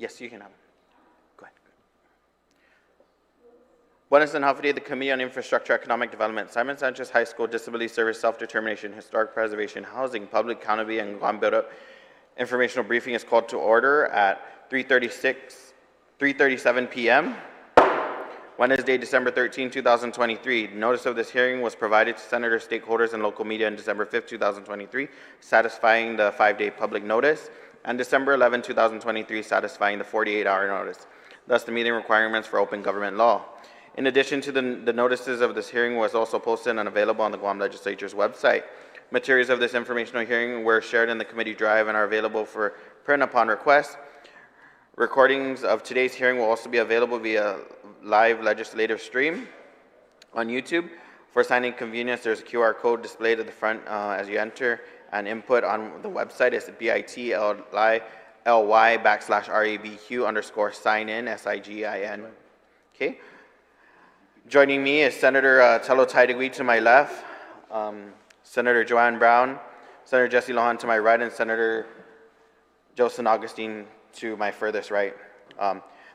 Yes, you can have it. Go ahead. Buenas and Half Day, the Committee on Infrastructure, Economic Development, Simon Sanchez High School, Disability Service, Self-Determination, Historic Preservation, Housing, Public Accountability, and Guam Build-Up informational briefing is called to order at 3:37 p.m. Wednesday, December 13, 2023. Notice of this hearing was provided to Senator, stakeholders, and local media on December 5, 2023, satisfying the 5-day public notice, and December 11, 2023, satisfying the 48-hour notice, thus the meeting requirements for open government law. In addition to the notices of this hearing was also posted and available on the Guam Legislature's website. Materials of this informational hearing were shared in the committee drive and are available for print upon request. Recordings of today's hearing will also be available via live legislative stream on YouTube. For signing convenience, there's a QR code displayed at the front as you enter, and input on the website is bit.ly/RABQ_sign-in, SIGIN. Okay. Joining me is Senator Telo Taidagui to my left, Senator Joanne Brown, Senator Jesse Lohan to my right, and Senator Joseph Augustine to my furthest right.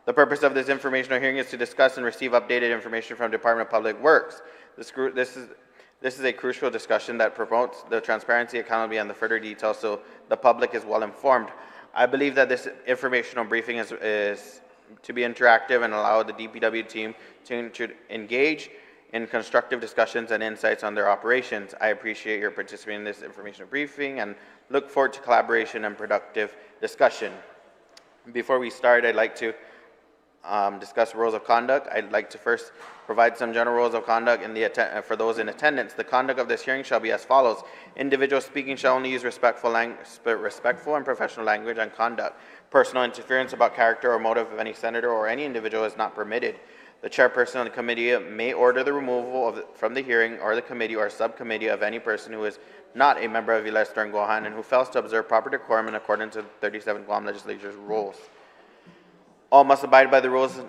The purpose of this informational hearing is to discuss and receive updated information from Department of Public Works. This is a crucial discussion that promotes the transparency, accountability, and the further details so the public is well informed. I believe that this informational briefing is to be interactive and allow the DPW team to engage in constructive discussions and insights on their operations. I appreciate your participating in this informational briefing and look forward to collaboration and productive discussion. Before we start, I'd like to discuss rules of conduct. I'd like to first provide some general rules of conduct for those in attendance. The conduct of this hearing shall be as follows. Individuals speaking shall only use respectful and professional language and conduct. Personal interference about character or motive of any senator or any individual is not permitted. The chairperson of the committee may order the removal from the hearing or the committee or subcommittee of any person who is not a member of Iles Stern Gohan and who fails to observe proper decorum in accordance with 37 Guam Legislature's rules. All must abide by the rules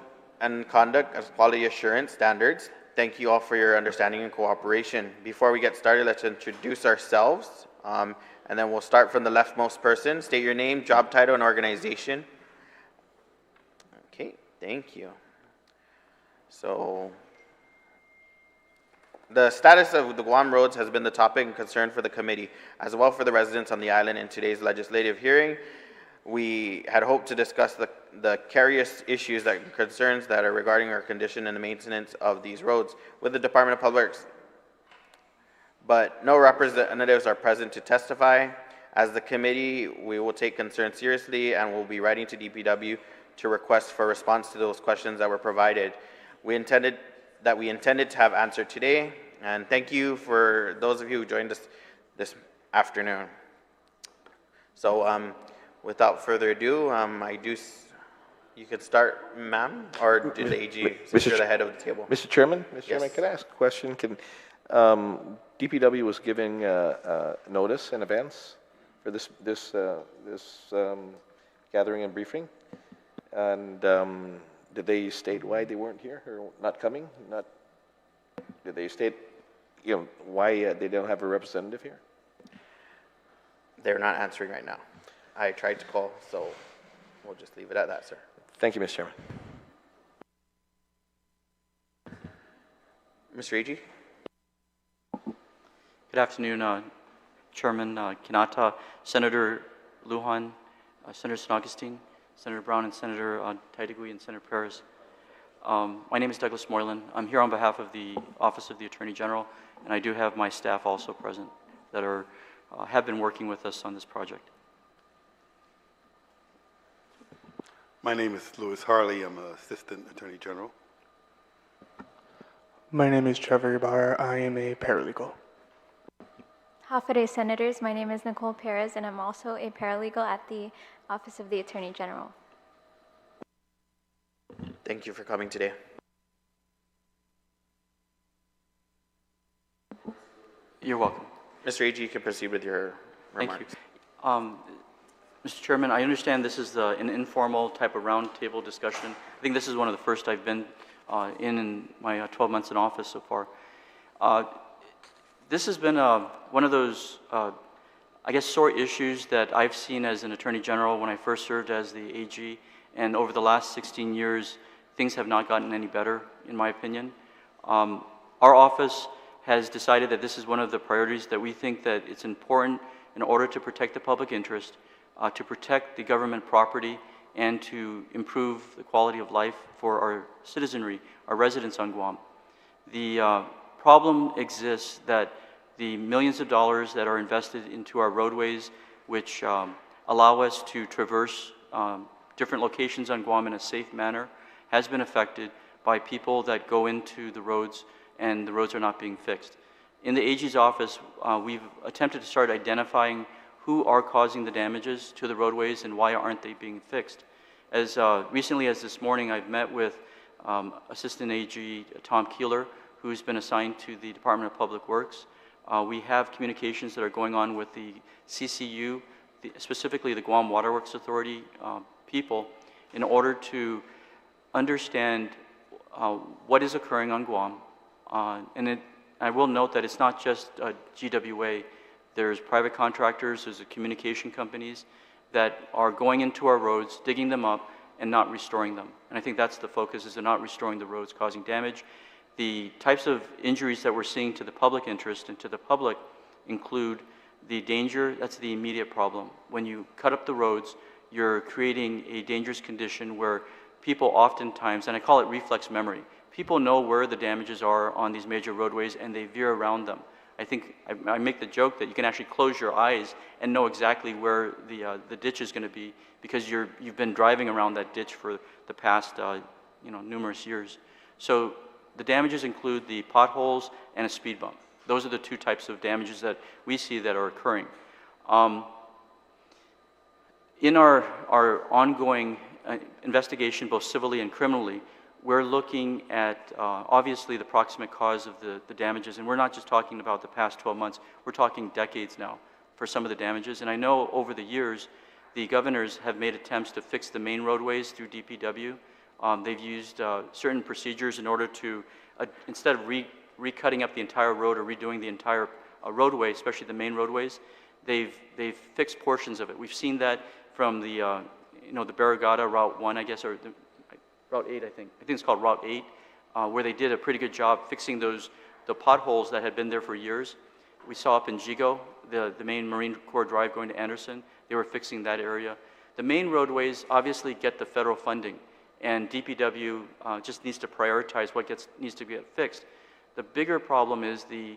and conduct as quality assurance standards. Thank you all for your understanding and cooperation. Before we get started, let's introduce ourselves, and then we'll start from the leftmost person. State your name, job title, and organization. Okay, thank you. So, the status of the Guam roads has been the topic and concern for the committee, as well for the residents on the island in today's legislative hearing. We had hoped to discuss the various issues and concerns that are regarding our condition and the maintenance of these roads with the Department of Public Works, but no representatives are present to testify. As the committee, we will take concerns seriously and will be writing to DPW to request for response to those questions that were provided. We intended to have answered today, and thank you for those of you who joined us this afternoon. So, without further ado, you could start, ma'am, or do the AG, since you're the head of the table. Mr. Chairman, Yes. can I ask a question? DPW was giving notice in advance for this gathering and briefing, and did they state why they weren't here or not coming? Did they state, why they don't have a representative here? They're not answering right now. I tried to call, so we'll just leave it at that, sir. Thank you, Mr. Chairman. Mr. Agee? Good afternoon, Chairman Quinata, Senator Lujan, Senator San Augustine, Senator Brown, and Senator Taidagui, and Senator Perez. My name is Douglas Moylan. I'm here on behalf of the Office of the Attorney General, and I do have my staff also present that have been working with us on this project. My name is Louis Harley. I'm an Assistant Attorney General. My name is Trevor Ibarra. I am a paralegal. Half-a-day Senators, my name is Nicole Perez, and I'm also a paralegal at the Office of the Attorney General. Thank you for coming today. You're welcome. Mr. Agee, you can proceed with your remarks. Thank you. Mr. Chairman, I understand this is an informal type of roundtable discussion. I think this is one of the first I've been in my 12 months in office so far. This has been one of those, I guess, sore issues that I've seen as an Attorney General when I first served as the AG, and over the last 16 years, things have not gotten any better, in my opinion. Our office has decided that this is one of the priorities that we think that it's important in order to protect the public interest, to protect the government property, and to improve the quality of life for our citizenry, our residents on Guam. The problem exists that the millions of dollars that are invested into our roadways, which allow us to traverse different locations on Guam in a safe manner, has been affected by people that go into the roads and the roads are not being fixed. In the AG's office, we've attempted to start identifying who are causing the damages to the roadways and why aren't they being fixed. As recently as this morning, I've met with Assistant AG Tom Keeler, who's been assigned to the Department of Public Works. We have communications that are going on with the CCU, specifically the Guam Waterworks Authority people, in order to understand what is occurring on Guam. I will note that it's not just GWA. There's private contractors, there's the communication companies that are going into our roads, digging them up, and not restoring them. And I think that's the focus, is they're not restoring the roads, causing damage. The types of injuries that we're seeing to the public interest and to the public include the danger. That's the immediate problem. When you cut up the roads, you're creating a dangerous condition where people oftentimes, and I call it reflex memory, people know where the damages are on these major roadways and they veer around them. I think I make the joke that you can actually close your eyes and know exactly where the ditch is going to be because you've been driving around that ditch for the past numerous years. So the damages include the potholes and a speed bump. Those are the two types of damages that we see that are occurring. In our ongoing investigation, both civilly and criminally, we're looking at obviously the proximate cause of the damages, and we're not just talking about the past 12 months, we're talking decades now for some of the damages. And I know over the years, the governors have made attempts to fix the main roadways through DPW. They've used certain procedures in order to, instead of recutting up the entire road or redoing the entire roadway, especially the main roadways, they've fixed portions of it. We've seen that from the the Barrigada Route 1, I guess, or Route 8, I think it's called Route 8, where they did a pretty good job fixing the potholes that had been there for years. We saw up in Jigo, the main Marine Corps Drive going to Anderson, they were fixing that area. The main roadways obviously get the federal funding, and DPW just needs to prioritize what needs to get fixed. The bigger problem is the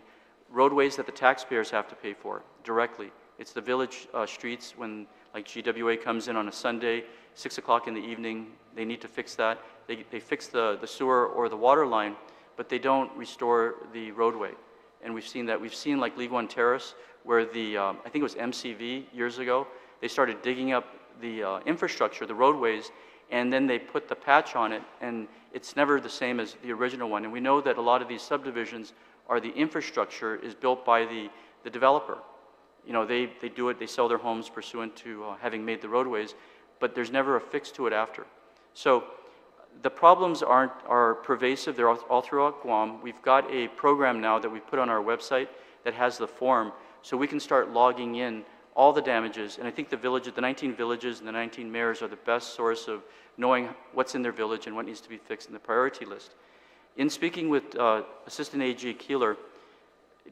roadways that the taxpayers have to pay for directly. It's the village streets when, like, GWA comes in on a Sunday, 6 o'clock in the evening, they need to fix that. They fix the sewer or the water line, but they don't restore the roadway. And we've seen that. We've seen, like, League One Terrace, where I think it was MCV years ago, they started digging up the infrastructure, the roadways, and then they put the patch on it, and it's never the same as the original one. And we know that a lot of these subdivisions the infrastructure is built by the developer. They do it, they sell their homes pursuant to having made the roadways, but there's never a fix to it after. So the problems are pervasive, they're all throughout Guam. We've got a program now that we put on our website that has the form, so we can start logging in all the damages, and I think the 19 villages and the 19 mayors are the best source of knowing what's in their village and what needs to be fixed in the priority list. In speaking with Assistant AG Keeler,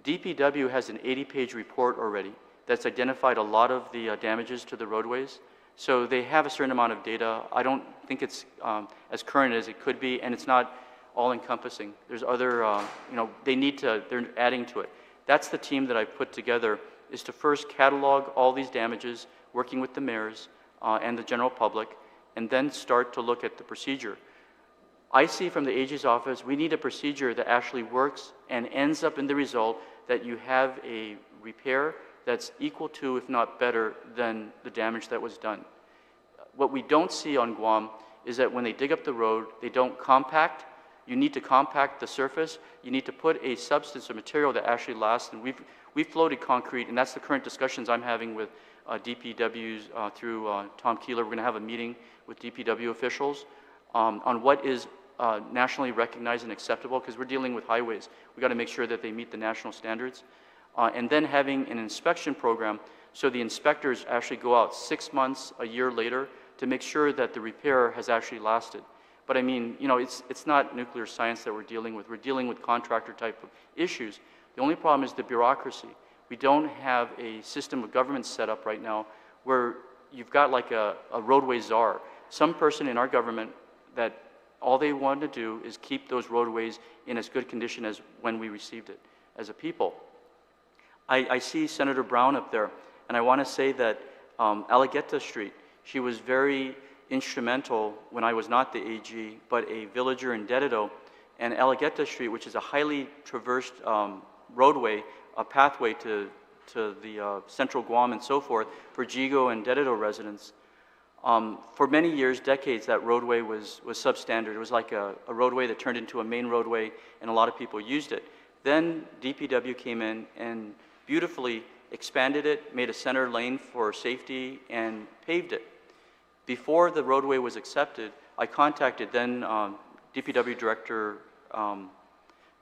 DPW has an 80-page report already that's identified a lot of the damages to the roadways. So they have a certain amount of data. I don't think it's as current as it could be, and it's not all-encompassing. There's other, they're adding to it. That's the team that I put together, is to first catalog all these damages, working with the mayors and the general public, and then start to look at the procedure. I see from the AG's office, we need a procedure that actually works and ends up in the result that you have a repair that's equal to, if not better, than the damage that was done. What we don't see on Guam is that when they dig up the road, they don't compact. You need to compact the surface. You need to put a substance or material that actually lasts. And we've floated concrete, and that's the current discussions I'm having with DPWs through Tom Keeler. We're going to have a meeting with DPW officials on what is nationally recognized and acceptable, because we're dealing with highways. We've got to make sure that they meet the national standards. And then having an inspection program so the inspectors actually go out 6 months, a year later to make sure that the repair has actually lasted. But I mean, you know, it's not nuclear science that we're dealing with. We're dealing with contractor type of issues. The only problem is the bureaucracy. We don't have a system of government set up right now where you've got like a roadway czar. Some person in our government that all they want to do is keep those roadways in as good condition as when we received it as a people. I see Senator Brown up there, and I want to say that Alligator Street, she was very instrumental when I was not the AG, but a villager in Dededo, and Alligator Street, which is a highly traversed roadway, a pathway to the central Guam and so forth for Jigo and Dededo residents. For many years, decades, that roadway was substandard. It was like a roadway that turned into a main roadway, and a lot of people used it. Then DPW came in and beautifully expanded it, made a center lane for safety, and paved it. Before the roadway was accepted, I contacted then DPW Director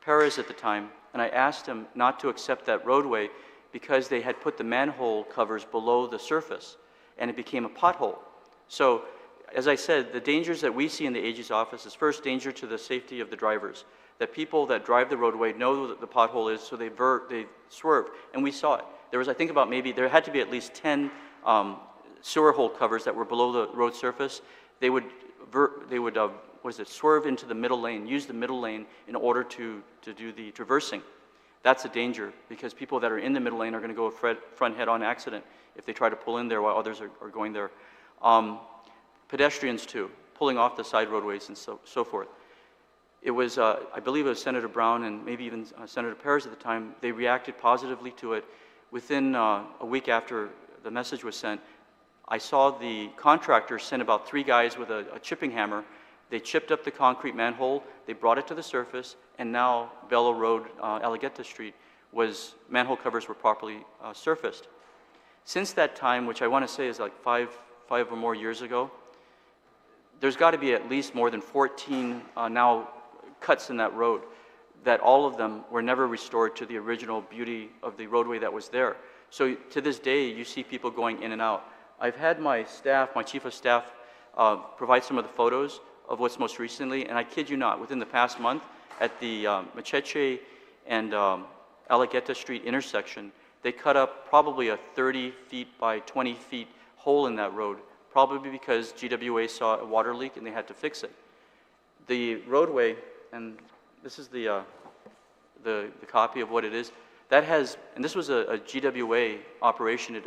Perez at the time, and I asked him not to accept that roadway because they had put the manhole covers below the surface, and it became a pothole. So, as I said, the dangers that we see in the AG's office is first danger to the safety of the drivers. That people that drive the roadway know that the pothole is, so they swerve, and we saw it. There was, I think, there had to be at least 10 sewer hole covers that were below the road surface. They would swerve into the middle lane, use the middle lane in order to do the traversing. That's a danger, because people that are in the middle lane are going to go a front head-on accident if they try to pull in there while others are going there. Pedestrians too, pulling off the side roadways and so forth. It was, I believe it was Senator Brown and maybe even Senator Perez at the time, they reacted positively to it. Within a week after the message was sent, I saw the contractor send about 3 guys with a chipping hammer. They chipped up the concrete manhole, they brought it to the surface, and now Bello Road, Alligator Street, manhole covers were properly surfaced. Since that time, which I want to say is like five or more years ago, there's got to be at least more than 14 now cuts in that road, that all of them were never restored to the original beauty of the roadway that was there. So to this day, you see people going in and out. I've had my staff, my chief of staff, provide some of the photos of what's most recently, and I kid you not, within the past month, at the Macheche and Alligator Street intersection, they cut up probably a 30 feet by 20 feet hole in that road, probably because GWA saw a water leak and they had to fix it. The roadway, and this is the copy of what it is, that has, and this was a GWA operation,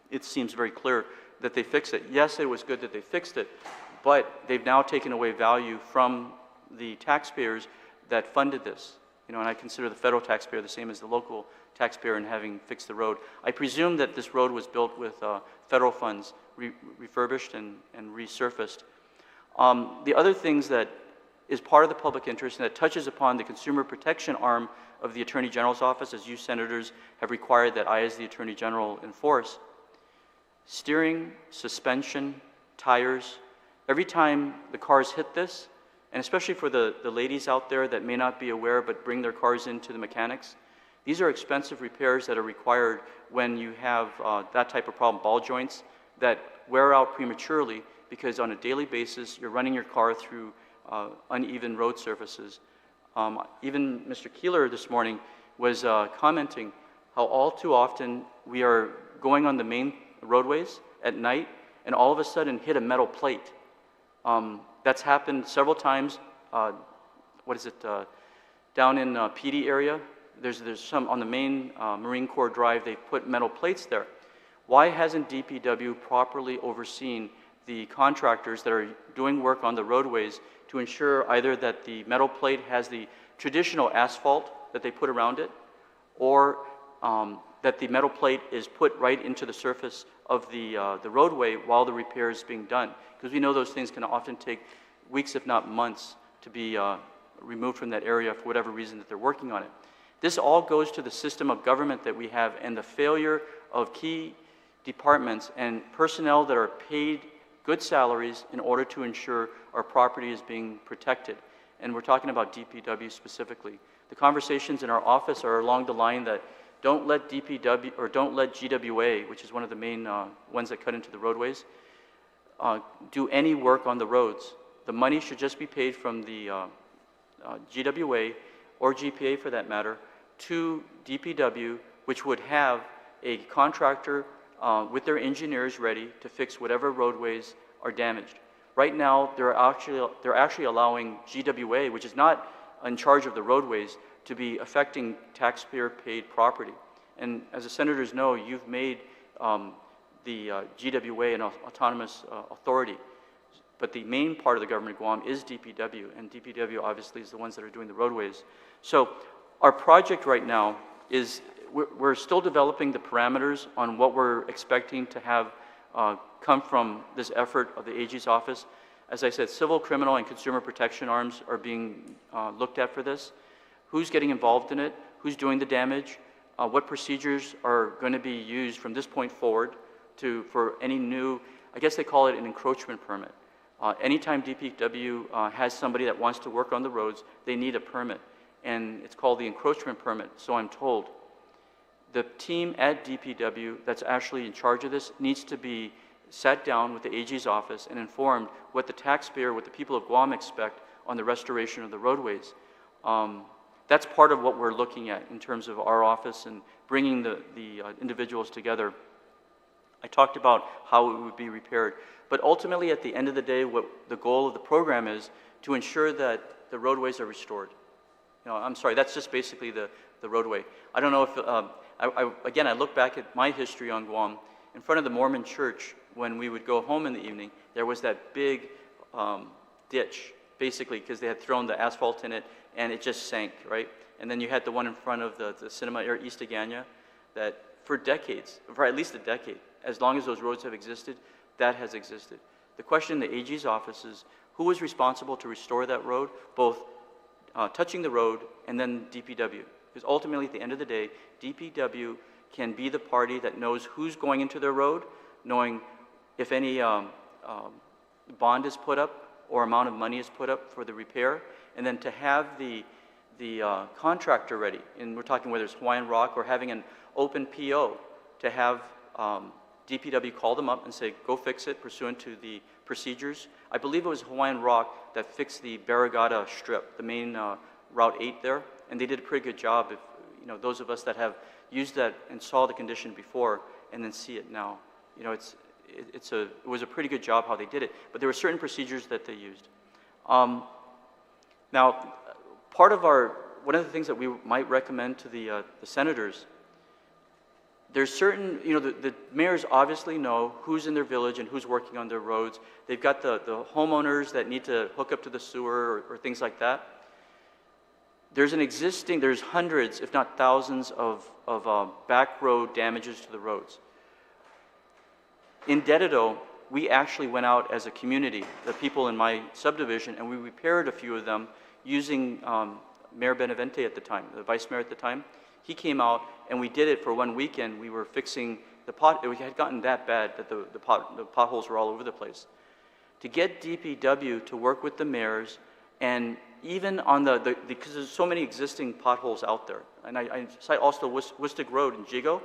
it seems very clear that they fixed it. Yes, it was good that they fixed it, but they've now taken away value from the taxpayers that funded this. You know, and I consider the federal taxpayer the same as the local taxpayer in having fixed the road. I presume that this road was built with federal funds, refurbished and resurfaced. The other things that is part of the public interest and that touches upon the consumer protection arm of the Attorney General's office, as you senators have required that I, as the Attorney General, enforce. Steering, suspension, tires, every time the cars hit this, and especially for the ladies out there that may not be aware but bring their cars into the mechanics, these are expensive repairs that are required when you have that type of problem, ball joints that wear out prematurely because on a daily basis you're running your car through uneven road surfaces. Even Mr. Keeler this morning was commenting how all too often we are going on the main roadways at night and all of a sudden hit a metal plate. That's happened several times. Down in PD area, there's some on the main Marine Corps Drive, they put metal plates there. Why hasn't DPW properly overseen the contractors that are doing work on the roadways to ensure either that the metal plate has the traditional asphalt that they put around it, or that the metal plate is put right into the surface of the roadway while the repair is being done? Because we know those things can often take weeks, if not months, to be removed from that area for whatever reason that they're working on it. This all goes to the system of government that we have and the failure of key departments and personnel that are paid good salaries in order to ensure our property is being protected. And we're talking about DPW specifically. The conversations in our office are along the line that don't let DPW or don't let GWA, which is one of the main ones that cut into the roadways, do any work on the roads. The money should just be paid from the GWA or GPA for that matter to DPW, which would have a contractor with their engineers ready to fix whatever roadways are damaged. Right now, they're actually allowing GWA, which is not in charge of the roadways, to be affecting taxpayer-paid property. And as the senators know, you've made the GWA an autonomous authority. But the main part of the government of Guam is DPW, and DPW obviously is the ones that are doing the roadways. So our project right now is, we're still developing the parameters on what we're expecting to have come from this effort of the AG's office. As I said, civil, criminal, and consumer protection arms are being looked at for this. Who's getting involved in it? Who's doing the damage? What procedures are going to be used from this point forward for any new, I guess they call it an encroachment permit. Anytime DPW has somebody that wants to work on the roads, they need a permit, and it's called the encroachment permit, so I'm told. The team at DPW that's actually in charge of this needs to be sat down with the AG's office and informed what the taxpayer, what the people of Guam expect on the restoration of the roadways. That's part of what we're looking at in terms of our office and bringing the individuals together. I talked about how it would be repaired. But ultimately, at the end of the day, what the goal of the program is to ensure that the roadways are restored. I'm sorry, that's just basically the roadway. I don't know if, again, I look back at my history on Guam. In front of the Mormon church, when we would go home in the evening, there was that big ditch, basically, because they had thrown the asphalt in it, and it just sank, right? And then you had the one in front of the cinema, East Agana, that for decades, for at least a decade, as long as those roads have existed, that has existed. The question in the AG's office is, who is responsible to restore that road, both touching the road and then DPW? Because ultimately, at the end of the day, DPW can be the party that knows who's going into their road, knowing if any bond is put up or amount of money is put up for the repair, and then to have the contractor ready, and we're talking whether it's Hawaiian Rock or having an open PO, to have DPW call them up and say, go fix it pursuant to the procedures. I believe it was Hawaiian Rock that fixed the Barrigada strip, the main Route 8 there, and they did a pretty good job. If those of us that have used that and saw the condition before and then see it now, it was a pretty good job how they did it. But there were certain procedures that they used. Now, one of the things that we might recommend to the senators, there's certain, the mayors obviously know who's in their village and who's working on their roads. They've got the homeowners that need to hook up to the sewer or things like that. There's hundreds, if not thousands, of back road damages to the roads. In Dedido, we actually went out as a community, the people in my subdivision, and we repaired a few of them using Mayor Benavente at the time, the vice mayor at the time. He came out, and we did it for one weekend. We were fixing it had gotten that bad that the potholes were all over the place. To get DPW to work with the mayors, and even on because there's so many existing potholes out there, and I cite also Wistig Road in Jigo,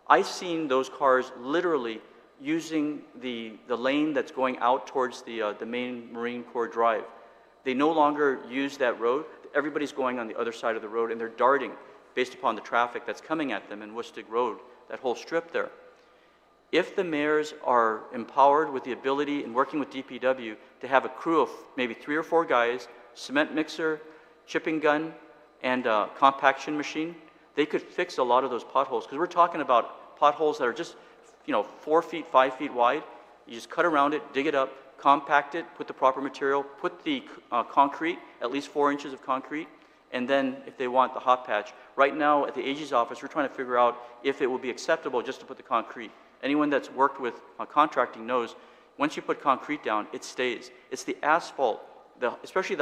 I've seen those cars literally using the lane that's going out towards the main Marine Corps Drive. They no longer use that road. Everybody's going on the other side of the road, and they're darting based upon the traffic that's coming at them in Wistig Road, that whole strip there. If the mayors are empowered with the ability and working with DPW to have a crew of maybe 3 or 4 guys, cement mixer, chipping gun, and a compaction machine, they could fix a lot of those potholes. Because we're talking about potholes that are just 4 feet, 5 feet wide. You just cut around it, dig it up, compact it, put the proper material, put the concrete, at least 4 inches of concrete, and then if they want the hot patch. Right now at the AG's office, we're trying to figure out if it will be acceptable just to put the concrete. Anyone that's worked with contracting knows once you put concrete down, it stays. It's the asphalt, especially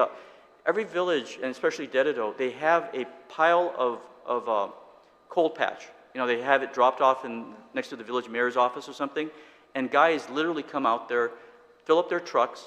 every village, and especially Dedido, they have a pile of cold patch. They have it dropped off next to the village mayor's office or something, and guys literally come out there, fill up their trucks,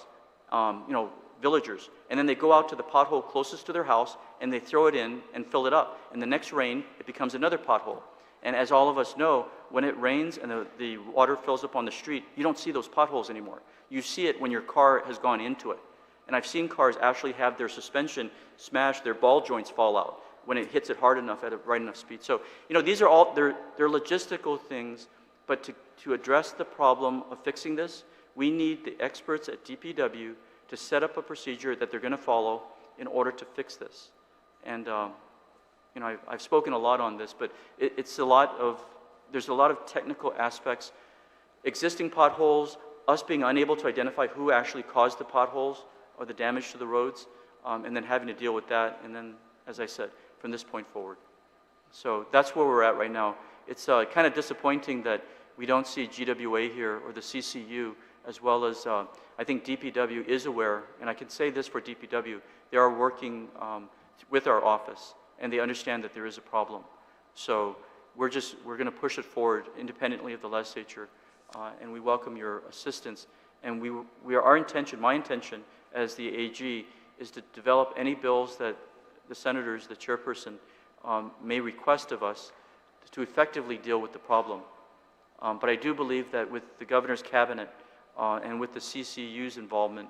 villagers, and then they go out to the pothole closest to their house, and they throw it in and fill it up. And the next rain, it becomes another pothole. And as all of us know, when it rains and the water fills up on the street, you don't see those potholes anymore. You see it when your car has gone into it. And I've seen cars actually have their suspension smash, their ball joints fall out when it hits it hard enough at a right enough speed. So, you know, these are all, they're logistical things, but to address the problem of fixing this, we need the experts at DPW to set up a procedure that they're going to follow in order to fix this. And, you know, I've spoken a lot on this, but there's a lot of technical aspects. Existing potholes, us being unable to identify who actually caused the potholes or the damage to the roads, and then having to deal with that, and then, as I said, from this point forward. So that's where we're at right now. It's kind of disappointing that we don't see GWA here or the CCU, as well as I think DPW is aware, and I can say this for DPW, they are working with our office, and they understand that there is a problem. So we're going to push it forward independently of the legislature, and we welcome your assistance. And my intention as the AG is to develop any bills that the senators, the chairperson, may request of us to effectively deal with the problem. But I do believe that with the governor's cabinet and with the CCU's involvement,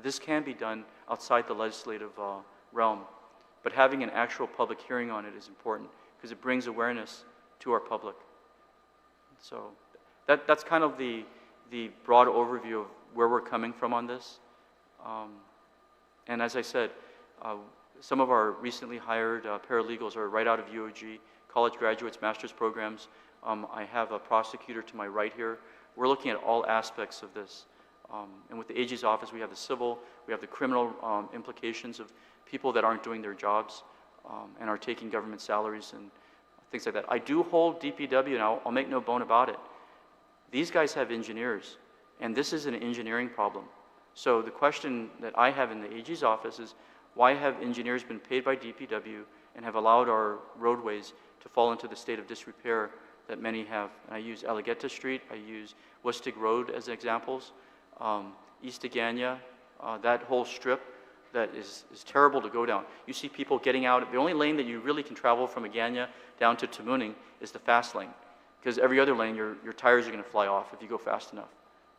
this can be done outside the legislative realm. But having an actual public hearing on it is important because it brings awareness to our public. So that's kind of the broad overview of where we're coming from on this. And as I said, some of our recently hired paralegals are right out of UOG, college graduates, master's programs. I have a prosecutor to my right here. We're looking at all aspects of this. And with the AG's office, we have the civil, we have the criminal implications of people that aren't doing their jobs and are taking government salaries and things like that. I do hold DPW, and I'll make no bone about it. These guys have engineers, and this is an engineering problem. So the question that I have in the AG's office is, why have engineers been paid by DPW and have allowed our roadways to fall into the state of disrepair that many have? And I use Alligator Street, I use Wistig Road as examples, East Agana, that whole strip that is terrible to go down. You see people getting out. The only lane that you really can travel from Agana down to Tamuning is the fast lane, because every other lane, your tires are going to fly off if you go fast enough.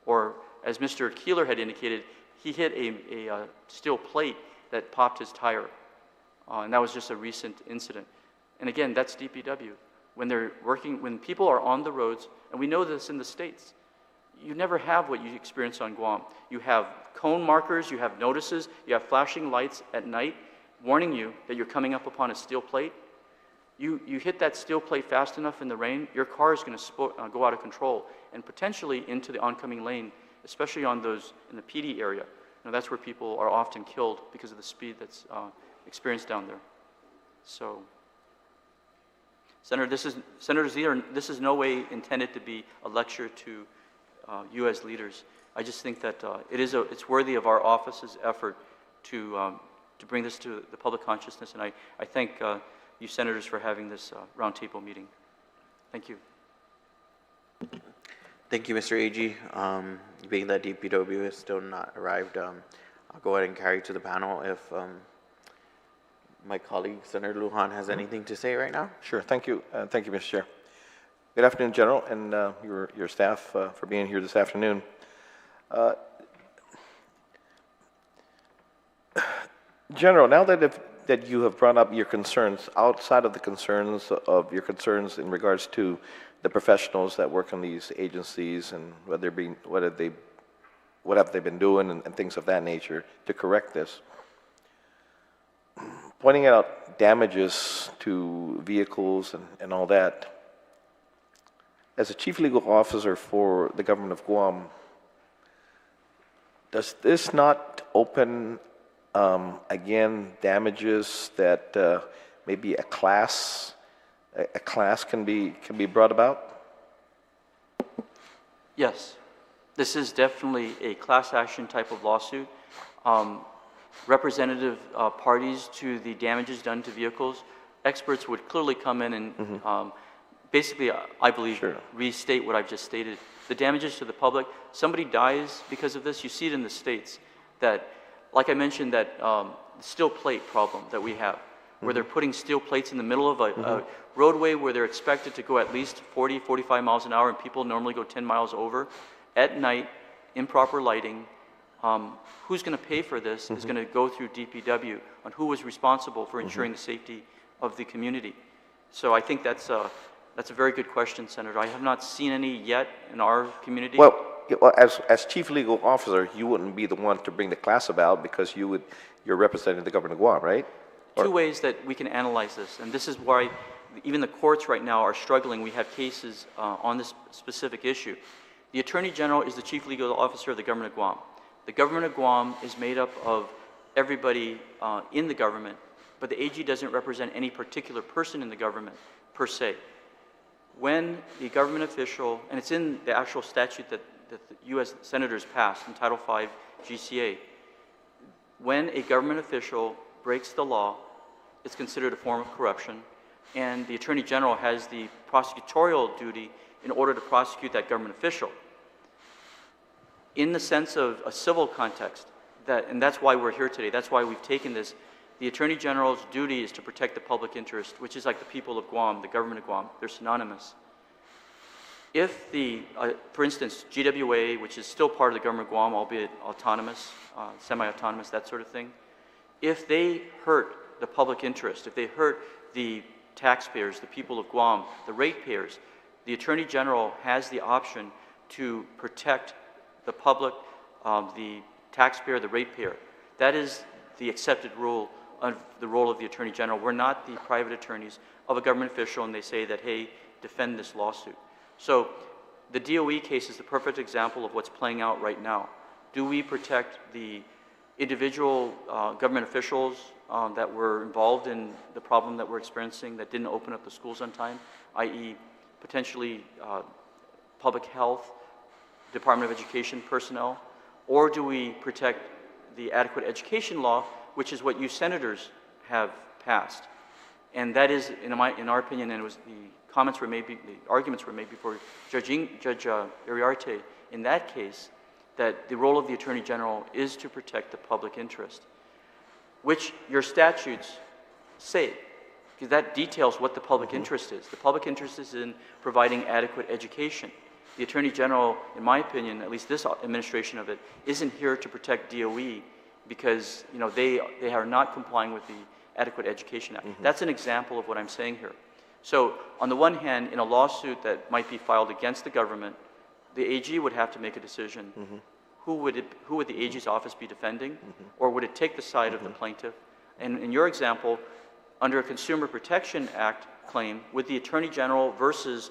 Or, as Mr. Keeler had indicated, he hit a steel plate that popped his tire, and that was just a recent incident. And again, that's DPW. When people are on the roads, and we know this in the States, you never have what you experience on Guam. You have cone markers, you have notices, you have flashing lights at night warning you that you're coming up upon a steel plate. You hit that steel plate fast enough in the rain, your car is going to go out of control and potentially into the oncoming lane, especially on those in the PD area. Now, that's where people are often killed because of the speed that's experienced down there. So, Senator, this is no way intended to be a lecture to you as leaders. I just think that it's worthy of our office's effort to bring this to the public consciousness, and I thank you senators for having this roundtable meeting. Thank you. Thank you, Mr. AG. Being that DPW has still not arrived, I'll go ahead and carry to the panel if my colleague, Senator Lujan, has anything to say right now. Sure. Thank you. Thank you, Mr. Chair. Good afternoon, General, and your staff for being here this afternoon. General, now that you have brought up your concerns, outside of the concerns of your concerns in regards to the professionals that work on these agencies and what have they been doing and things of that nature to correct this, pointing out damages to vehicles and all that, as a chief legal officer for the government of Guam, does this not open, again, damages that maybe a class can be brought about? Yes, this is definitely a class action type of lawsuit. Representative parties to the damages done to vehicles, experts would clearly come in and basically, I believe, sure, restate what I've just stated. The damages to the public, somebody dies because of this. You see it in the States that, like I mentioned, that steel plate problem that we have. where they're putting steel plates in the middle of a roadway where they're expected to go at least 40, 45 miles an hour, and people normally go 10 miles over, at night, improper lighting. Who's going to pay for this is going to go through DPW on who was responsible for ensuring the safety of the community. So I think that's a very good question, Senator. I have not seen any yet in our community. Well, as chief legal officer, you wouldn't be the one to bring the class about because you're representing the government of Guam, right? Two ways that we can analyze this, and this is why even the courts right now are struggling. We have cases on this specific issue. The Attorney General is the chief legal officer of the government of Guam. The government of Guam is made up of everybody in the government, but the AG doesn't represent any particular person in the government, per se. When the government official, and it's in the actual statute that the U.S. Senators passed in Title V GCA, when a government official breaks the law, it's considered a form of corruption, and the Attorney General has the prosecutorial duty in order to prosecute that government official. In the sense of a civil context, and that's why we're here today, that's why we've taken this, the Attorney General's duty is to protect the public interest, which is like the people of Guam, the government of Guam, they're synonymous. If for instance, GWA, which is still part of the government of Guam, albeit autonomous, semi-autonomous, that sort of thing, if they hurt the public interest, if they hurt the taxpayers, the people of Guam, the ratepayers, the Attorney General has the option to protect the public, the taxpayer, the ratepayer. That is the accepted rule of the role of the Attorney General. We're not the private attorneys of a government official and they say that, hey, defend this lawsuit. So the DOE case is the perfect example of what's playing out right now. Do we protect the individual government officials that were involved in the problem that we're experiencing that didn't open up the schools on time, i.e. potentially public health, Department of Education personnel, or do we protect the adequate education law, which is what you senators have passed? And that is, in our opinion, and it was the comments were made, the arguments were made before Judge Iriarte in that case, that the role of the Attorney General is to protect the public interest, which your statutes say, because that details what the public interest is. The public interest is in providing adequate education. The Attorney General, in my opinion, at least this administration of it, isn't here to protect DOE because they are not complying with the Adequate Education Act. That's an example of what I'm saying here. So on the one hand, in a lawsuit that might be filed against the government, the AG would have to make a decision. Who would the AG's office be defending? Or would it take the side of the plaintiff? And in your example, under a Consumer Protection Act claim, would the Attorney General versus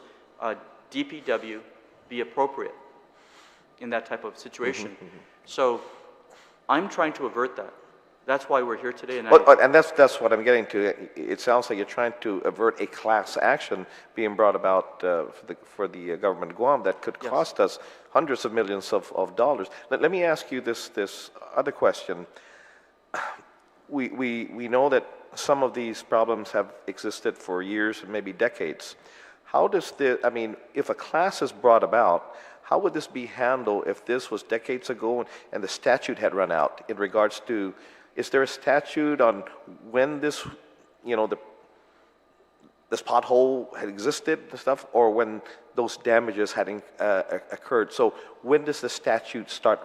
DPW be appropriate in that type of situation? So I'm trying to avert that. That's why we're here today. And that's what I'm getting to. It sounds like you're trying to avert a class action being brought about for the government of Guam that could cost us hundreds of millions of dollars. Let me ask you this other question. We know that some of these problems have existed for years and maybe decades. How does if a class is brought about, how would this be handled if this was decades ago and the statute had run out in regards to, is there a statute on when this, this pothole had existed and stuff, or when those damages had occurred? So when does the statute start?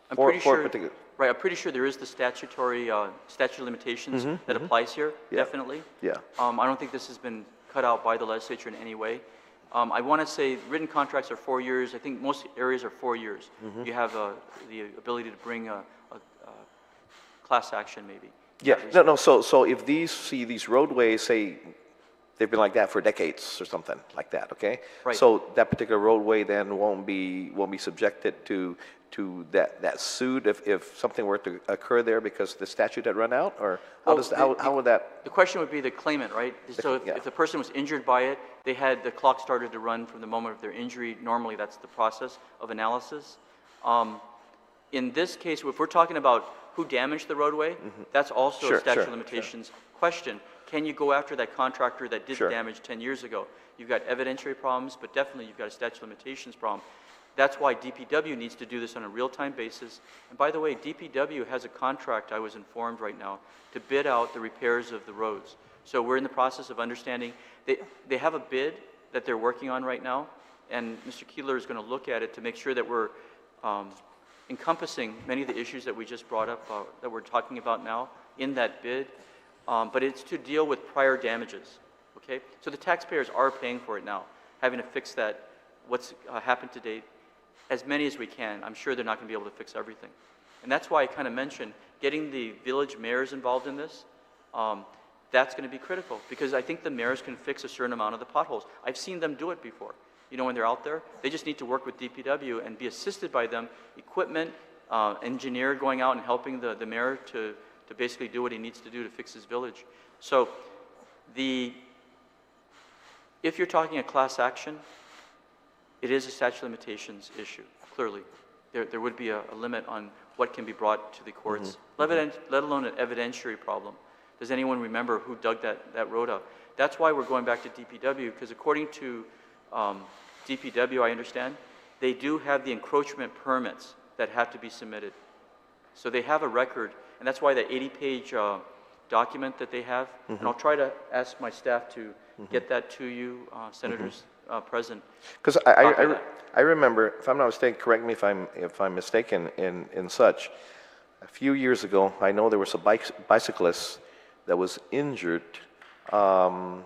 I'm pretty sure there is the statutory statute of limitations that applies here, definitely. Yeah. I don't think this has been cut out by the legislature in any way. I want to say written contracts are 4 years. I think most areas are 4 years. You have the ability to bring a class action, maybe. Yeah. No. So if these roadways, say, they've been like that for decades or something like that, okay? Right. So that particular roadway then won't be subjected to that suit if something were to occur there because the statute had run out, or how would that? The question would be the claimant, right? So if the person was injured by it, they had the clock started to run from the moment of their injury. Normally, that's the process of analysis. In this case, if we're talking about who damaged the roadway, that's also a statute of limitations question. Can you go after that contractor that did damage 10 years ago? You've got evidentiary problems, but definitely you've got a statute of limitations problem. That's why DPW needs to do this on a real-time basis. And by the way, DPW has a contract, I was informed right now, to bid out the repairs of the roads. So we're in the process of understanding. They have a bid that they're working on right now, and Mr. Keeler is going to look at it to make sure that we're encompassing many of the issues that we just brought up, that we're talking about now in that bid. But it's to deal with prior damages, okay? So the taxpayers are paying for it now, having to fix that, what's happened to date, as many as we can. I'm sure they're not going to be able to fix everything. And that's why I kind of mentioned getting the village mayors involved in this. That's going to be critical, because I think the mayors can fix a certain amount of the potholes. I've seen them do it before. You know, when they're out there, they just need to work with DPW and be assisted by them, equipment, engineer going out and helping the mayor to basically do what he needs to do to fix his village. So if you're talking a class action, it is a statute of limitations issue, clearly. There would be a limit on what can be brought to the courts, let alone an evidentiary problem. Does anyone remember who dug that road up? That's why we're going back to DPW, because according to DPW, I understand, they do have the encroachment permits that have to be submitted. So they have a record, and that's why the 80-page document that they have, and I'll try to ask my staff to get that to you, Senators present. Because I remember, if I'm not mistaken, correct me if I'm mistaken in such, a few years ago, I know there was a bicyclist that was injured, again,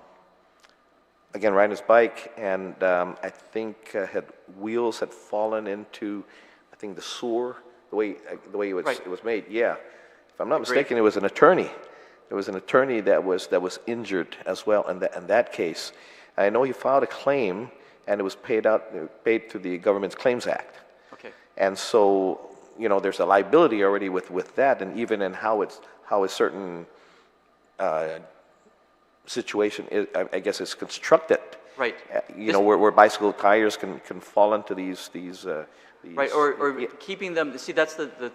riding his bike, and I think wheels had fallen into, I think, the sewer, the way it was made. Yeah, if I'm not mistaken, it was an attorney. There was an attorney that was injured as well in that case. I know he filed a claim, and it was paid through the Government's Claims Act. Okay. And so, you know, there's a liability already with that, and even in how a certain situation is, I guess, is constructed. Right. You know, where bicycle tires can fall into these right, or keeping them. See, that's the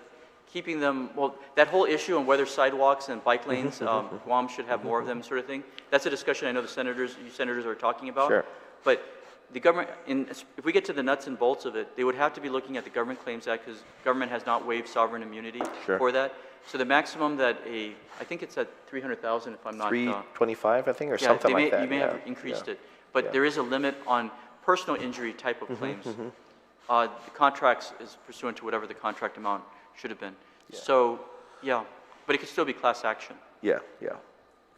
keeping them. Well, that whole issue on whether sidewalks and bike lanes, Guam should have more of them, sort of thing. That's a discussion I know you senators are talking about. Sure. But the government, if we get to the nuts and bolts of it, they would have to be looking at the Government Claims Act, because government has not waived sovereign immunity for that. So the maximum that I think it's at 300,000 if I'm not. 325, I think, or something like that. You may have increased it, but there is a limit on personal injury type of claims. The contracts is pursuant to whatever the contract amount should have been. So, yeah, but it could still be class action. Yeah.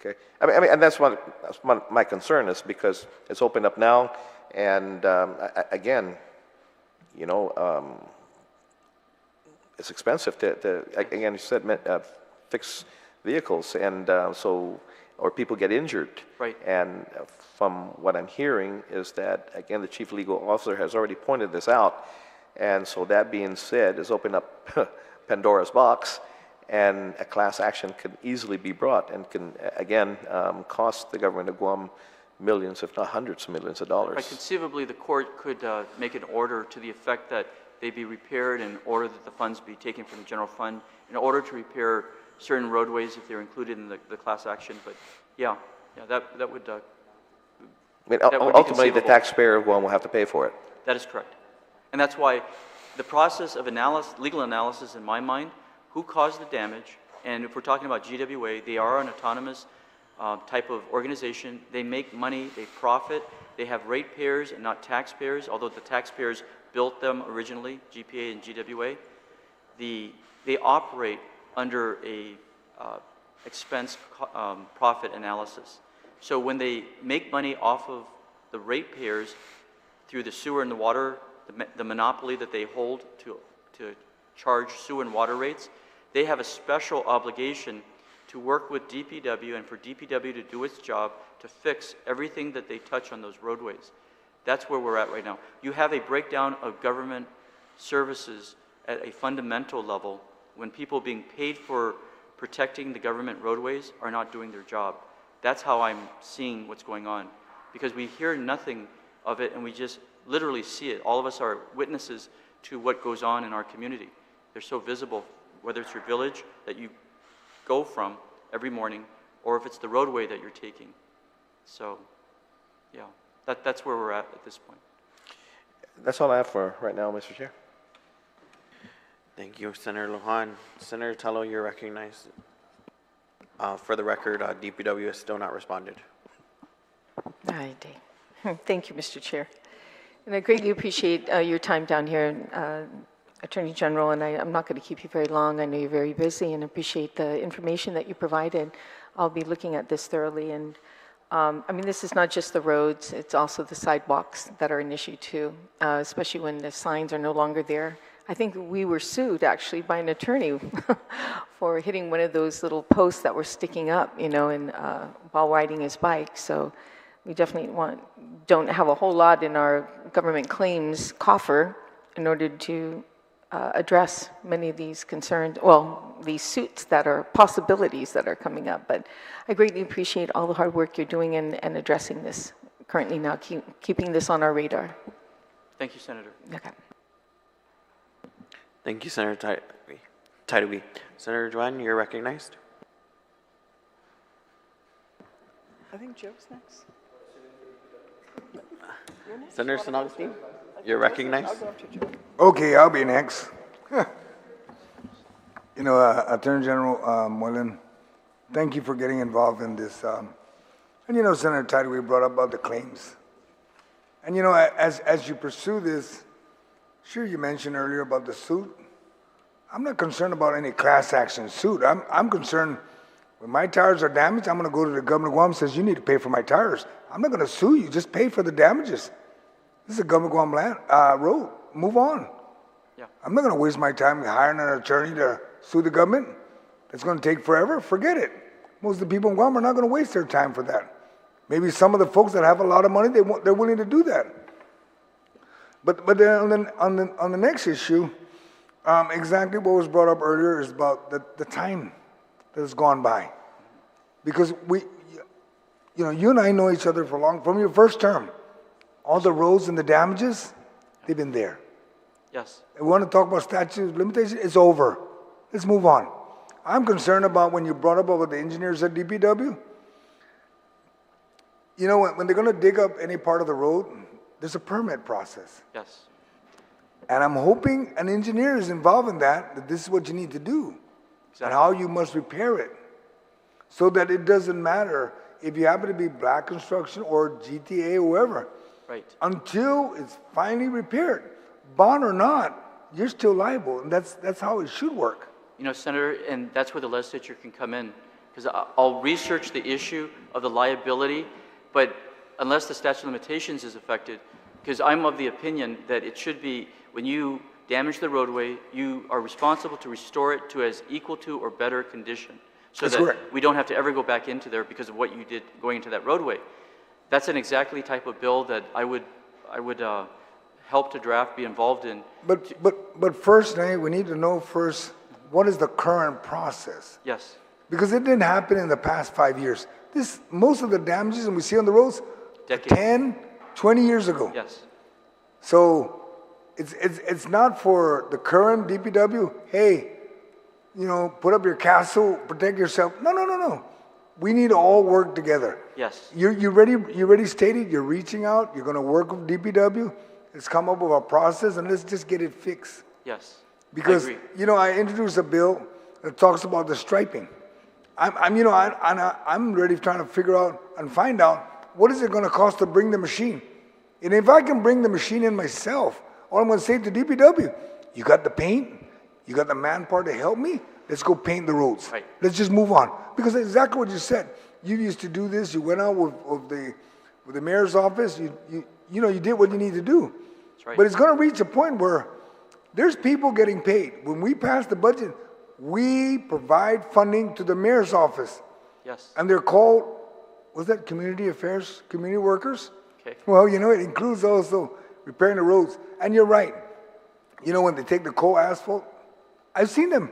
Okay. I mean, and that's what my concern is, because it's opened up now, and again, you know, it's expensive to again, you said, fix vehicles, and or people get injured. Right. And from what I'm hearing is that, again, the chief legal officer has already pointed this out, and so that being said, is open up Pandora's box, and a class action can easily be brought and can, again, cost the government of Guam millions, if not hundreds of millions of dollars. Right, conceivably, the court could make an order to the effect that they be repaired, in order that the funds be taken from the general fund in order to repair certain roadways if they're included in the class action. But yeah, that would. I mean, ultimately, the taxpayer of Guam will have to pay for it. That is correct, and that's why the process of legal analysis, in my mind, who caused the damage, and if we're talking about GWA, they are an autonomous type of organization. They make money, they profit, they have ratepayers and not taxpayers, although the taxpayers built them originally, GPA and GWA. They operate under a expense profit analysis. So when they make money off of the ratepayers through the sewer and the water, the monopoly that they hold to charge sewer and water rates, they have a special obligation to work with DPW and for DPW to do its job to fix everything that they touch on those roadways. That's where we're at right now. You have a breakdown of government services at a fundamental level when people being paid for protecting the government roadways are not doing their job. That's how I'm seeing what's going on, because we hear nothing of it and we just literally see it. All of us are witnesses to what goes on in our community. They're so visible, whether it's your village that you go from every morning or if it's the roadway that you're taking. So, yeah, that's where we're at this point. That's all I have for right now, Mr. Chair. Thank you, Senator Lujan. Senator Tello, you're recognized. For the record, DPW has still not responded. Aye, day. Thank you, Mr. Chair. And I greatly appreciate your time down here, Attorney General, and I'm not going to keep you very long. I know you're very busy and appreciate the information that you provided. I'll be looking at this thoroughly. And I mean, this is not just the roads, it's also the sidewalks that are an issue too, especially when the signs are no longer there. I think we were sued actually by an attorney for hitting one of those little posts that were sticking up, you know, and while riding his bike. So we definitely don't have a whole lot in our government claims coffer in order to address many of these concerns, well, these suits that are possibilities that are coming up. But I greatly appreciate all the hard work you're doing in addressing this currently now, keeping this on our radar. Thank you, Senator. Okay. Thank you, Senator Taidewi. Senator Juan, you're recognized. I think Joe's next. Senator San Augustine, you're recognized. Okay, I'll be next. You know, Attorney General Moylan, thank you for getting involved in this. And you know, Senator Taidewi brought up about the claims. And you know, as you pursue this, sure, you mentioned earlier about the suit. I'm not concerned about any class action suit. I'm concerned when my tires are damaged, I'm going to go to the government of Guam and says, you need to pay for my tires. I'm not going to sue you. Just pay for the damages. This is a government of Guam road. Move on. Yeah. I'm not going to waste my time hiring an attorney to sue the government. It's going to take forever. Forget it. Most of the people in Guam are not going to waste their time for that. Maybe some of the folks that have a lot of money, they're willing to do that. But then on the next issue, exactly what was brought up earlier is about the time that has gone by. Because you and I know each other for long, from your first term. All the roads and the damages, they've been there. Yes. And we want to talk about statute of limitation, it's over. Let's move on. I'm concerned about when you brought up about the engineers at DPW. You know, when they're going to dig up any part of the road, there's a permit process. Yes. And I'm hoping an engineer is involved in that this is what you need to do. Exactly. And how you must repair it. So that it doesn't matter if you happen to be Black Construction or GTA or whoever. Right. Until it's finally repaired. Bond or not, you're still liable. And that's how it should work. You know, Senator, and that's where the legislature can come in, because I'll research the issue of the liability, but unless the statute of limitations is affected, because I'm of the opinion that it should be, when you damage the roadway, you are responsible to restore it to as equal to or better condition, so That's that correct. we don't have to ever go back into there because of what you did going into that roadway. That's an exactly type of bill that I would help to draft, be involved in. But first, we need to know first, what is the current process? Yes. Because it didn't happen in the past 5 years. Most of the damages that we see on the roads, Decades. 10, 20 years ago. Yes. So it's not for the current DPW, hey, you know, put up your castle, protect yourself. No. We need to all work together. Yes. You already stated you're reaching out, you're going to work with DPW. Let's come up with a process and let's just get it fixed. Yes. Because, I agree. you know, I introduced a bill that talks about the striping. I'm ready trying to figure out and find out what is it going to cost to bring the machine. And if I can bring the machine in myself, all I'm going to say to DPW, you got the paint, you got the manpower to help me, let's go paint the roads. Right. Let's just move on. Because that's exactly what you said. You used to do this, you went out with the mayor's office, you did what you need to do. That's right. But it's going to reach a point where there's people getting paid. When we pass the budget, we provide funding to the mayor's office. Yes. And they're called, was that community affairs, community workers? Okay. Well, you know, it includes also repairing the roads. And you're right. You know, when they take the coal asphalt, I've seen them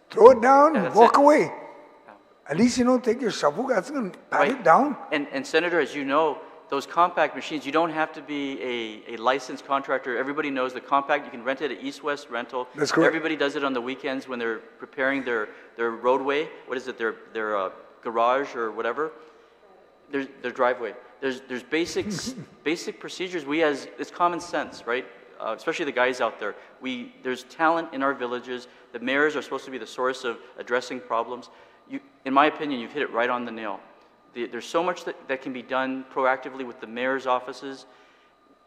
throw it down, Yeah, that's walk it. away. Yeah. At least, you know, take your shovel, that's going to pat Right. it down. And Senator, as you know, those compact machines, you don't have to be a licensed contractor. Everybody knows the compact. You can rent it at East-West Rental. That's correct. Everybody does it on the weekends when they're preparing their roadway. What is it? Their garage or whatever. There's their driveway. There's basic procedures. It's common sense, right? Especially the guys out there. There's talent in our villages. The mayors are supposed to be the source of addressing problems. In my opinion, you've hit it right on the nail. There's so much that can be done proactively with the mayor's offices.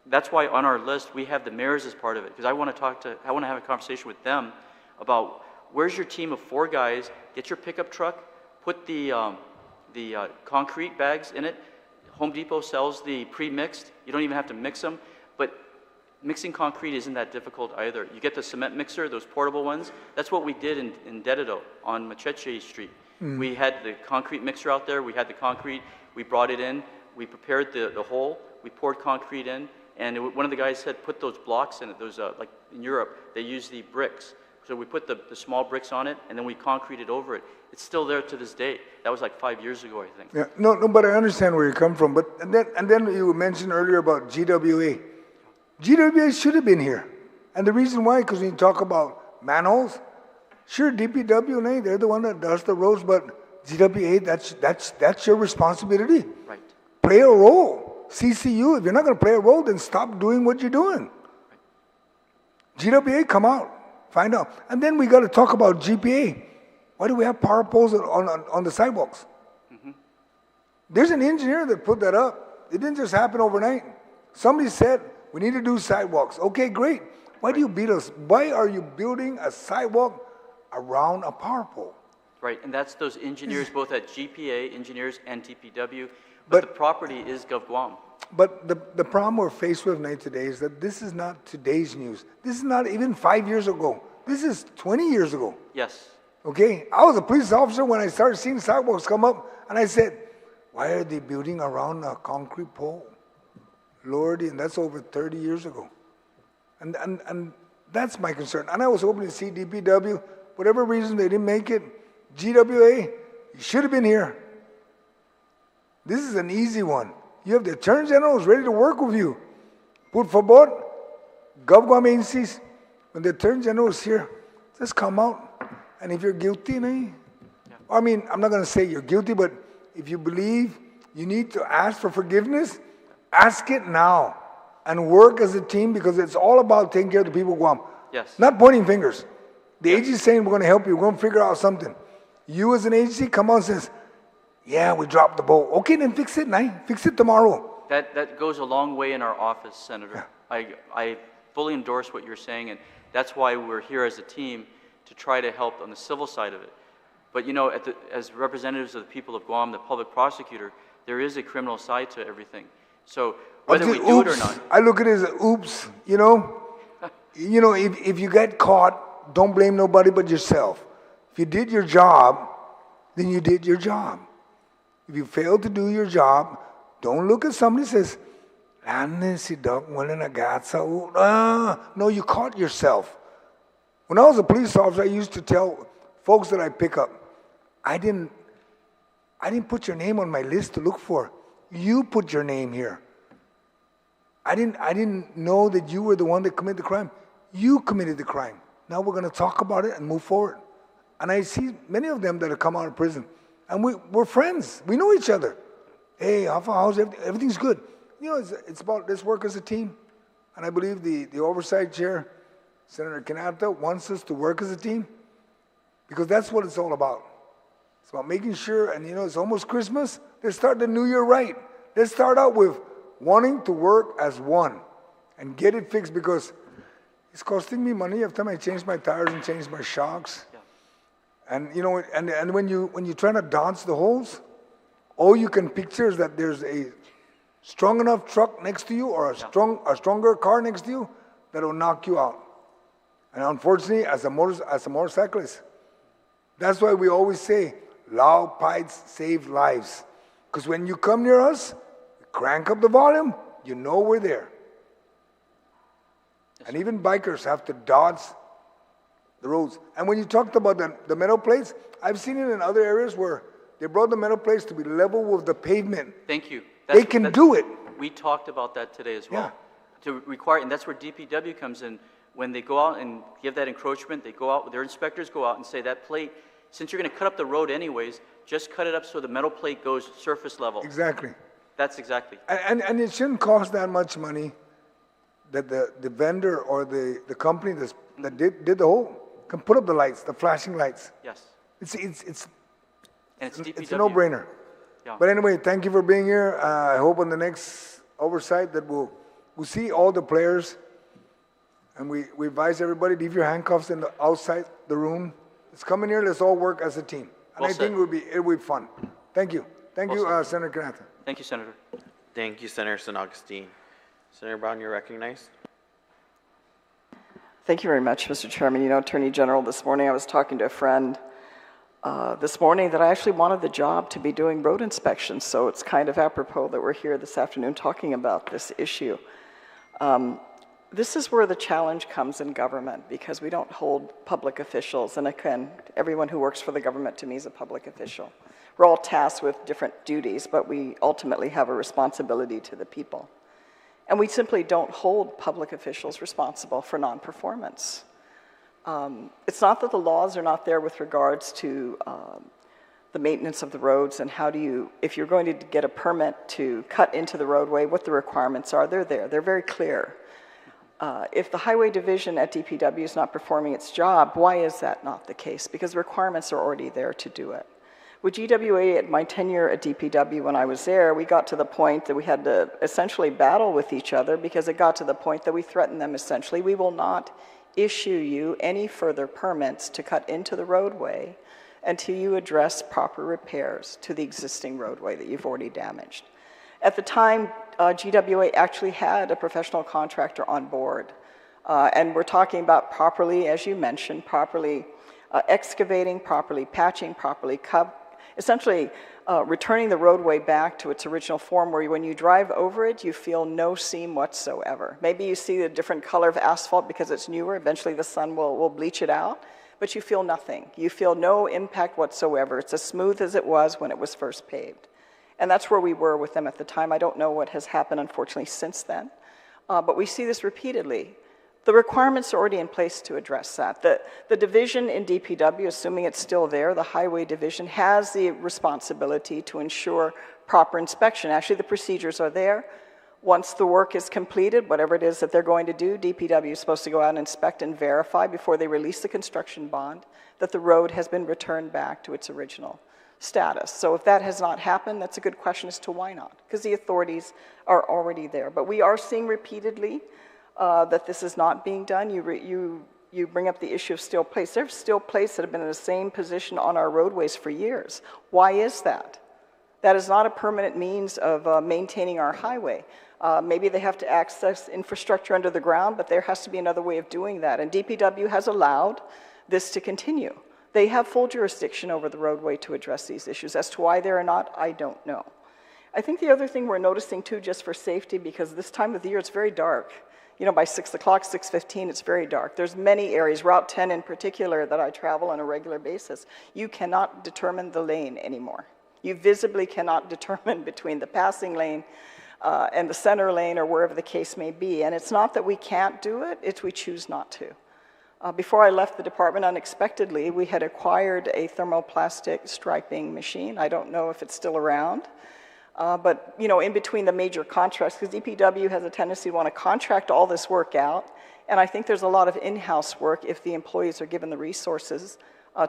That's why on our list we have the mayors as part of it, because I want to have a conversation with them about where's your team of 4 guys. Get your pickup truck, put the concrete bags in it. Home Depot sells the pre-mixed. You don't even have to mix them, but mixing concrete isn't that difficult either. You get the cement mixer, those portable ones. That's what we did in Dededo on Macheche Street. We had the concrete mixer out there. We had the concrete. We brought it in. We prepared the hole. We poured concrete in. And one of the guys said, put those blocks in it. Those, like in Europe, they use the bricks. So we put the small bricks on it, and then we concreted over it. It's still there to this day. That was like 5 years ago, I think. Yeah, no, but I understand where you come from. But and then you mentioned earlier about GWA. GWA should have been here. And the reason why, because when you talk about manholes, sure, DPW, they're the one that does the roads, but GWA, that's your responsibility. Right. Play a role. CCU, if you're not going to play a role, then stop doing what you're doing. Right. GWA, come out, find out. And then we got to talk about GPA. Why do we have power poles on the sidewalks? Mm-hmm. There's an engineer that put that up. It didn't just happen overnight. Somebody said, we need to do sidewalks. Okay, great. Why do you beat us? Why are you building a sidewalk around a power pole? Right, and that's those engineers, both at GPA, engineers, and DPW. But the property is GovGuam. But the problem we're faced with today is that this is not today's news. This is not even 5 years ago. This is 20 years ago. Yes. Okay? I was a police officer when I started seeing sidewalks come up, and I said, why are they building around a concrete pole? Lordy, and that's over 30 years ago. And that's my concern. And I was hoping to see DPW, whatever reason they didn't make it, GWA, you should have been here. This is an easy one. You have the Attorney General who's ready to work with you. Por favor, GovGuam agencies, when the Attorney General is here, just come out. And if you're guilty, I mean, I'm not going to say you're guilty, but if you believe you need to ask for forgiveness, ask it now and work as a team, because it's all about taking care of the people of Guam. Yes. Not pointing fingers. The agency is saying we're going to help you. We're going to figure out something. You as an agency come on and says, yeah, we dropped the ball. Okay, then fix it, fix it tomorrow. That goes a long way in our office, Senator. Yeah. I fully endorse what you're saying, and that's why we're here as a team to try to help on the civil side of it. But as representatives of the people of Guam, the public prosecutor, there is a criminal side to everything. So whether we do it or not. I look at it as oops, if you get caught, don't blame nobody but yourself. If you did your job, then you did your job. If you failed to do your job, don't look at somebody who says, no, you caught yourself. When I was a police officer, I used to tell folks that I pick up, I didn't put your name on my list to look for. You put your name here. I didn't know that you were the one that committed the crime. You committed the crime. Now we're going to talk about it and move forward. And I see many of them that have come out of prison. And we're friends. We know each other. Hey, how's everything's good. It's about let's work as a team. And I believe the oversight chair, Senator Quinata, wants us to work as a team, because that's what it's all about. It's about making sure, and it's almost Christmas. Let's start the new year right. Let's start out with wanting to work as one and get it fixed, because it's costing me money every time I change my tires and change my shocks. Yeah. And and when you try to dodge the holes, all you can picture is that there's a strong enough truck next to you or a stronger car next to you that will knock you out. And unfortunately, as a motorcyclist, that's why we always say, loud pipes save lives. Because when you come near us, crank up the volume, we're there. Yes, and even bikers have to dodge the roads. And when you talked about the metal plates, I've seen it in other areas where they brought the metal plates to be level with the pavement. Thank you. They can do it. We talked about that today as well. Yeah. To require, and that's where DPW comes in. When they go out and give that encroachment, they go out, their inspectors go out and say that plate Since you're going to cut up the road anyways, just cut it up so the metal plate goes surface level. Exactly. That's exactly. And it shouldn't cost that much money that the vendor or the company that did the whole can put up the lights, the flashing lights. Yes. It's And it's DPW. it's a no-brainer. Yeah. But anyway, thank you for being here. I hope on the next oversight that we'll see all the players, and we advise everybody, leave your handcuffs in the outside the room. Let's come in here, let's all work as a team. And Well I think said. it would be fun. Thank you. Thank Well you, said. Senator Quinata. Thank you, Senator. Thank you, Senator San Augustine. Senator Brown, you're recognized. Thank you very much, Mr. Chairman. You know, Attorney General, this morning I was talking to a friend this morning that I actually wanted the job to be doing road inspections, so it's kind of apropos that we're here this afternoon talking about this issue. This is where the challenge comes in government, because we don't hold public officials, and again, everyone who works for the government to me is a public official. We're all tasked with different duties, but we ultimately have a responsibility to the people. And we simply don't hold public officials responsible for non-performance. It's not that the laws are not there with regards to the maintenance of the roads and how do you, if you're going to get a permit to cut into the roadway, what the requirements are, they're there, they're very clear. If the highway division at DPW is not performing its job, why is that not the case? Because the requirements are already there to do it. With GWA, at my tenure at DPW when I was there, we got to the point that we had to essentially battle with each other because it got to the point that we threatened them essentially, we will not issue you any further permits to cut into the roadway until you address proper repairs to the existing roadway that you've already damaged. At the time, GWA actually had a professional contractor on board. And we're talking about properly, as you mentioned, properly excavating, properly patching, properly essentially returning the roadway back to its original form where when you drive over it, you feel no seam whatsoever. Maybe you see a different color of asphalt because it's newer. Eventually the sun will bleach it out, but you feel nothing. You feel no impact whatsoever. It's as smooth as it was when it was first paved. And that's where we were with them at the time. I don't know what has happened, unfortunately, since then. But we see this repeatedly. The requirements are already in place to address that. The division in DPW, assuming it's still there, the highway division, has the responsibility to ensure proper inspection. Actually, the procedures are there. Once the work is completed, whatever it is that they're going to do, DPW is supposed to go out and inspect and verify before they release the construction bond that the road has been returned back to its original status. So if that has not happened, that's a good question as to why not, because the authorities are already there. But we are seeing repeatedly that this is not being done. You bring up the issue of steel plates. There are steel plates that have been in the same position on our roadways for years. Why is that? That is not a permanent means of maintaining our highway. Maybe they have to access infrastructure under the ground, but there has to be another way of doing that. And DPW has allowed this to continue. They have full jurisdiction over the roadway to address these issues. As to why they are not, I don't know. I think the other thing we're noticing too, just for safety, because this time of the year it's very dark. You know, by 6 o'clock, 6:15, it's very dark. There's many areas, Route 10 in particular, that I travel on a regular basis. You cannot determine the lane anymore. You visibly cannot determine between the passing lane and the center lane or wherever the case may be. And it's not that we can't do it, it's we choose not to. Before I left the department unexpectedly, we had acquired a thermoplastic striping machine. I don't know if it's still around. But, you know, in between the major contracts, because DPW has a tendency to want to contract all this work out, and I think there's a lot of in-house work if the employees are given the resources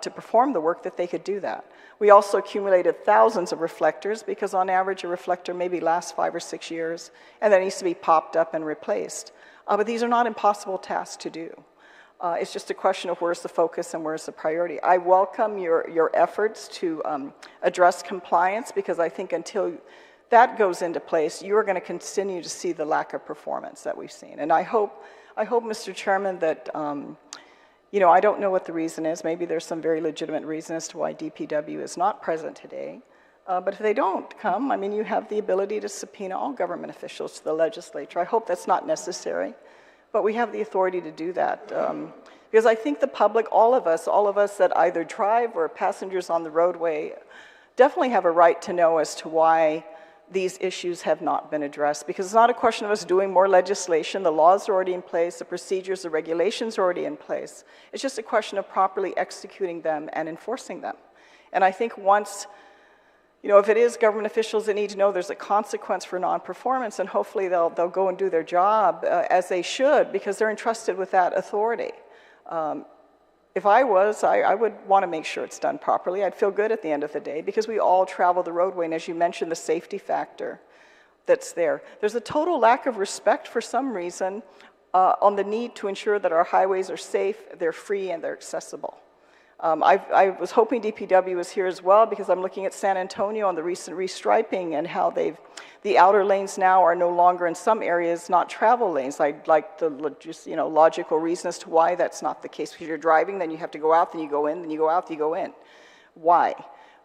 to perform the work that they could do that. We also accumulated thousands of reflectors because on average a reflector maybe lasts 5 or 6 years and then needs to be popped up and replaced. But these are not impossible tasks to do. It's just a question of where's the focus and where's the priority. I welcome your efforts to address compliance because I think until that goes into place, you're going to continue to see the lack of performance that we've seen. And I hope, Mr. Chairman, that, you know, I don't know what the reason is. Maybe there's some very legitimate reason as to why DPW is not present today. But if they don't come, I mean, you have the ability to subpoena all government officials to the legislature. I hope that's not necessary. But we have the authority to do that because I think the public, all of us that either drive or passengers on the roadway definitely have a right to know as to why these issues have not been addressed, because it's not a question of us doing more legislation. The laws are already in place, the procedures, the regulations are already in place. It's just a question of properly executing them and enforcing them. And I think once, you know, if it is government officials that need to know there's a consequence for non-performance, and hopefully they'll go and do their job as they should, because they're entrusted with that authority. If I was, I would want to make sure it's done properly. I'd feel good at the end of the day, because we all travel the roadway, and as you mentioned, the safety factor that's there. There's a total lack of respect for some reason on the need to ensure that our highways are safe, they're free, and they're accessible. I was hoping DPW was here as well, because I'm looking at San Antonio on the recent restriping and how the outer lanes now are no longer in some areas not travel lanes. I'd like the just, you know, logical reason as to why that's not the case. Because you're driving, then you have to go out, then you go in, then you go out, then you go in. Why?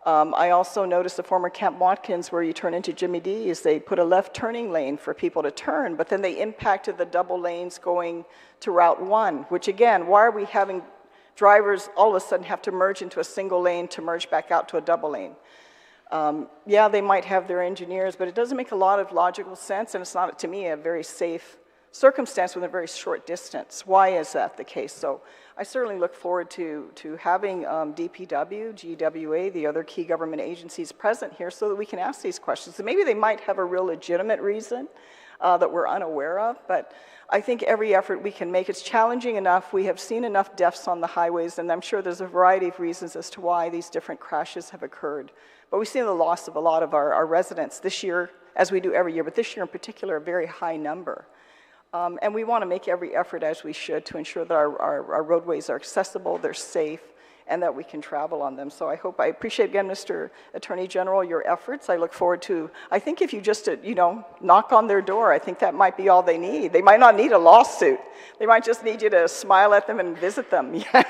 I also noticed the former Camp Watkins, where you turn into Jimmy D's, they put a left turning lane for people to turn, but then they impacted the double lanes going to Route 1, which again, why are we having drivers all of a sudden have to merge into a single lane to merge back out to a double lane? Yeah, they might have their engineers, but it doesn't make a lot of logical sense, and it's not, to me, a very safe circumstance with a very short distance. Why is that the case? So I certainly look forward to having DPW, GWA, the other key government agencies present here so that we can ask these questions. And maybe they might have a real legitimate reason that we're unaware of, but I think every effort we can make, it's challenging enough. We have seen enough deaths on the highways, and I'm sure there's a variety of reasons as to why these different crashes have occurred. But we've seen the loss of a lot of our residents this year, as we do every year, but this year in particular, a very high number. And we want to make every effort, as we should, to ensure that our roadways are accessible, they're safe, and that we can travel on them. So I appreciate again, Mr. Attorney General, your efforts. I look forward to, I think if you just, you know, knock on their door, I think that might be all they need. They might not need a lawsuit. They might just need you to smile at them and visit them. Yeah,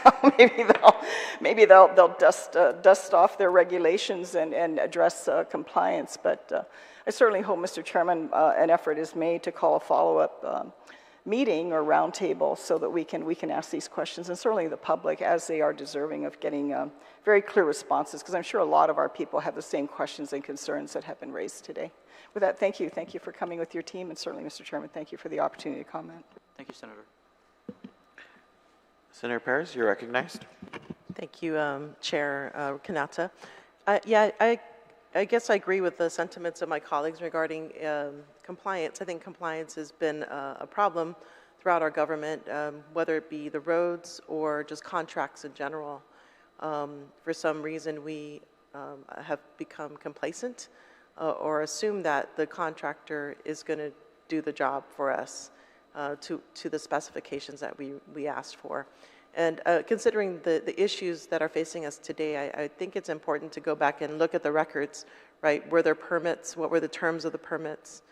maybe they'll dust off their regulations and address compliance. But I certainly hope, Mr. Chairman, an effort is made to call a follow-up meeting or roundtable so that we can ask these questions, and certainly the public, as they are deserving of getting very clear responses, because I'm sure a lot of our people have the same questions and concerns that have been raised today. With that, thank you. Thank you for coming with your team, and certainly, Mr. Chairman, thank you for the opportunity to comment. Thank you, Senator. Senator Perez, you're recognized. Thank you, Chair Quinata. I guess I agree with the sentiments of my colleagues regarding compliance. I think compliance has been a problem throughout our government, whether it be the roads or just contracts in general. For some reason, we have become complacent or assume that the contractor is going to do the job for us to the specifications that we asked for. And considering the issues that are facing us today, I think it's important to go back and look at the records, right? Were there permits? What were the terms of the permits?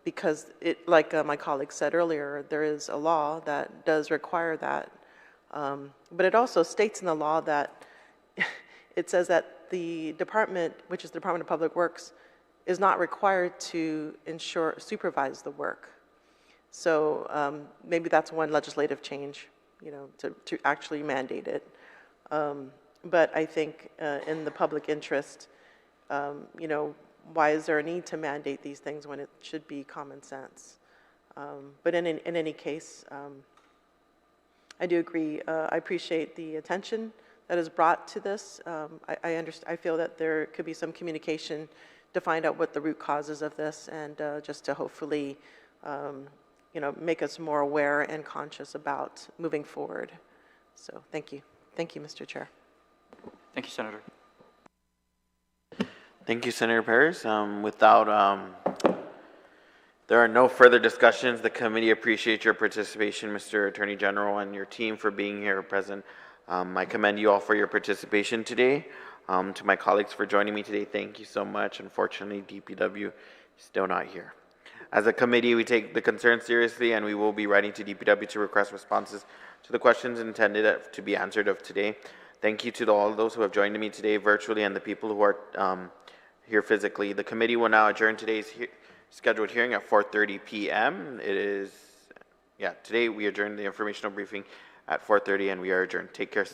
Because like my colleague said earlier, there is a law that does require that. But it also states in the law that it says that the department, which is the Department of Public Works, is not required to supervise the work. So maybe that's one legislative change, you know, to actually mandate it. But I think in the public interest, you know, why is there a need to mandate these things when it should be common sense? But in any case, I do agree. I appreciate the attention that is brought to this. I feel that there could be some communication to find out what the root causes of this, and just to hopefully you know, make us more aware and conscious about moving forward. So thank you. Thank you, Mr. Chair. Thank you, Senator. Thank you, Senator Perez. There are no further discussions. The committee appreciates your participation, Mr. Attorney General, and your team for being here present. I commend you all for your participation today. To my colleagues for joining me today, thank you so much. Unfortunately, DPW is still not here. As a committee, we take the concern seriously, and we will be writing to DPW to request responses to the questions intended to be answered of today. Thank you to all those who have joined me today virtually and the people who are here physically. The committee will now adjourn today's scheduled hearing at 4:30 p.m. Today we adjourned the informational briefing at 4:30, and we are adjourned. Take care.